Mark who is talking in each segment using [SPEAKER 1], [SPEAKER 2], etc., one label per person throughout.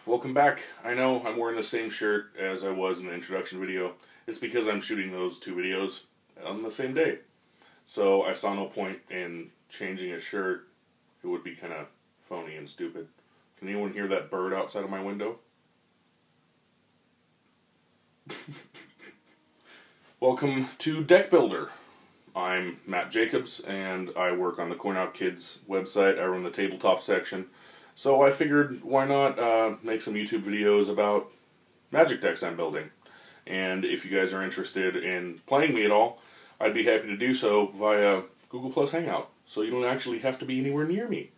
[SPEAKER 1] Welcome back. I know I'm wearing the same shirt as I was in the introduction video. It's because I'm shooting those two videos on the same day. So I saw no point in changing a shirt. It would be kind of phony and stupid. Can anyone hear that bird outside of my window? Welcome to Deckbuilder. I'm Matt Jacobs, and I work on the Cornell Kids website. I run the tabletop section. So I figured, why not make some YouTube videos about magic decks I'm building. And if you guys are interested in playing me at all, I'd be happy to do so via Google Plus Hangout. So you don't actually have to be anywhere near me.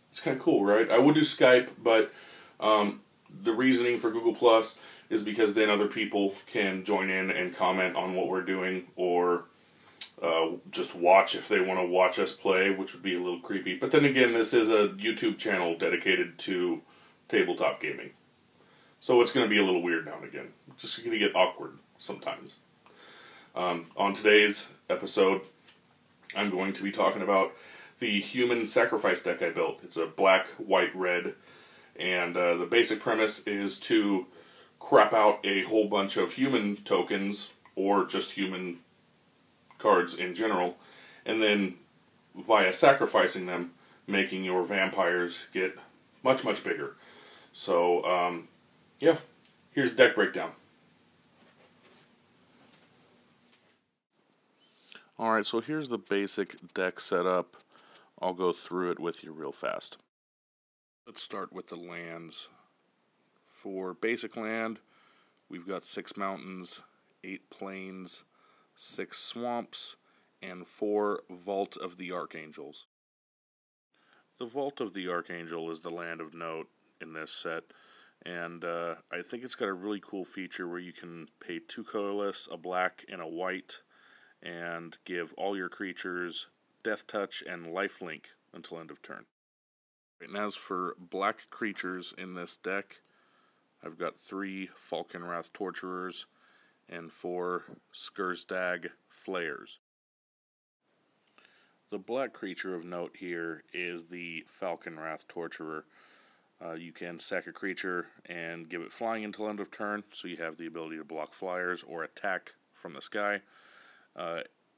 [SPEAKER 1] It's kind of cool, right? I would do Skype, but the reasoning for Google Plus is because then other people can join in and comment on what we're doing, or just watch if they want to watch us play, which would be a little creepy. But then again, this is a YouTube channel dedicated to tabletop gaming. So it's going to be a little weird now and again. It's just going to get awkward sometimes. On today's episode, I'm going to be talking about the human sacrifice deck I built. It's a black, white, red, and the basic premise is to crap out a whole bunch of human tokens, or just human cards in general, and then via sacrificing them, making your vampires get much, much bigger. So, yeah, here's the deck breakdown. Alright, so here's the basic deck setup. I'll go through it with you real fast. Let's start with the lands. For basic land, we've got 6 mountains, 8 plains, 6 swamps, and 4 Vault of the Archangels. The Vault of the Archangel is the land of note in this set, and I think it's got a really cool feature where you can pay 2 colorless, a black and a white, and give all your creatures Death Touch and Lifelink until end of turn. And as for black creatures in this deck, I've got 3 Falkenrath Torturers and 4 Skursdag Flayers. The black creature of note here is the Falkenrath Torturer. You can sack a creature and give it flying until end of turn, so you have the ability to block flyers or attack from the sky.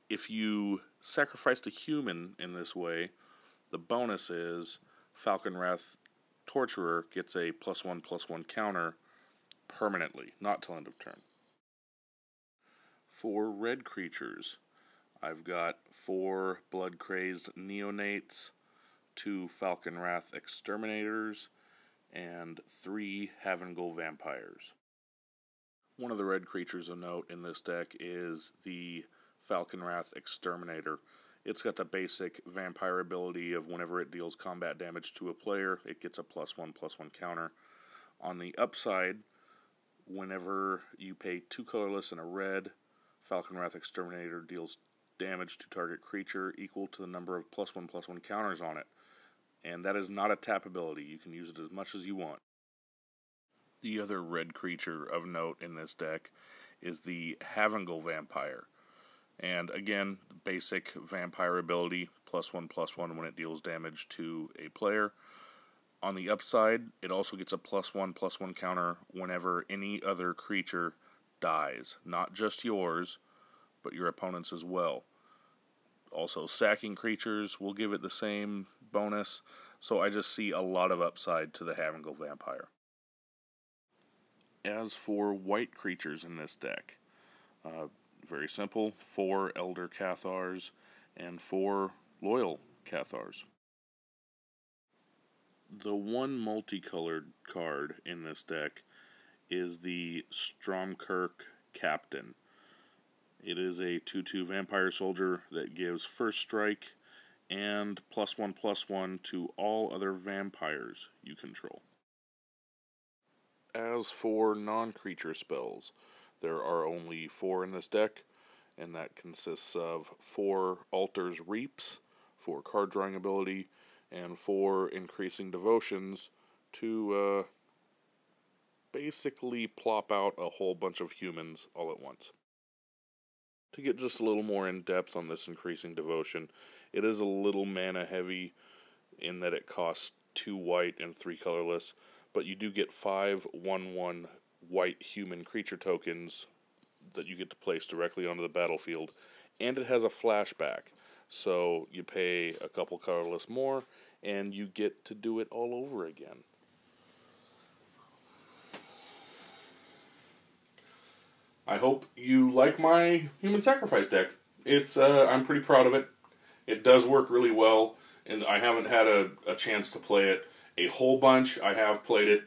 [SPEAKER 1] If you sacrifice a human in this way, the bonus is Falkenrath Torturer gets a +1/+1 counter permanently, not till end of turn. For red creatures, I've got 4 Blood-Crazed Neonates, 2 Falkenrath Exterminators, and 3 Havengul Vampires. One of the red creatures of note in this deck is the Falkenrath Exterminator. It's got the basic vampire ability of whenever it deals combat damage to a player, it gets a +1/+1 counter. On the upside, whenever you pay 2 colorless and a red, Falkenrath Exterminator deals damage to target creature equal to the number of +1/+1 counters on it. And that is not a tap ability. You can use it as much as you want. The other red creature of note in this deck is the Havengul Vampire. And again, basic vampire ability, +1/+1 when it deals damage to a player. On the upside, it also gets a +1/+1 counter whenever any other creature dies. Not just yours, but your opponent's as well. Also, sacking creatures will give it the same bonus, so I just see a lot of upside to the Havengul Vampire. As for white creatures in this deck, very simple, 4 Elder Cathars and 4 Loyal Cathars. The one multicolored card in this deck is the Stromkirk Captain. It is a 2/2 vampire soldier that gives first strike and +1/+1 to all other vampires you control. As for non-creature spells, there are only 4 in this deck, and that consists of 4 Altar's Reaps for card drawing ability, and 4 Increasing Devotions to basically plop out a whole bunch of humans all at once. To get just a little more in depth on this Increasing Devotion, it is a little mana heavy in that it costs 2 white and 3 colorless, but you do get 5 1/1 white human creature tokens that you get to place directly onto the battlefield, and it has a flashback. So you pay a couple colorless more, and you get to do it all over again. I hope you like my Human Sacrifice deck. I'm pretty proud of it. It does work really well, and I haven't had a chance to play it a whole bunch. I have played it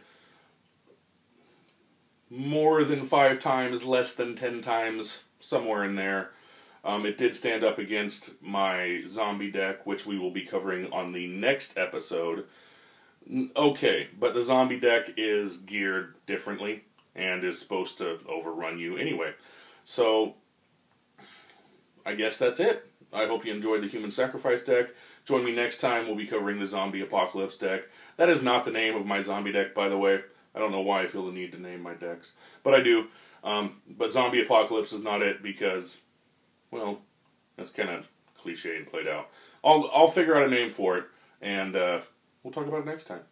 [SPEAKER 1] more than 5 times, less than 10 times, somewhere in there. It did stand up against my zombie deck, which we will be covering on the next episode. Okay, but the zombie deck is geared differently and is supposed to overrun you anyway. So, I guess that's it. I hope you enjoyed the Human Sacrifice deck. Join me next time. We'll be covering the Zombie Apocalypse deck. That is not the name of my zombie deck, by the way. I don't know why I feel the need to name my decks, but I do. But Zombie Apocalypse is not it because, well, that's kind of cliche and played out. I'll figure out a name for it, and we'll talk about it next time.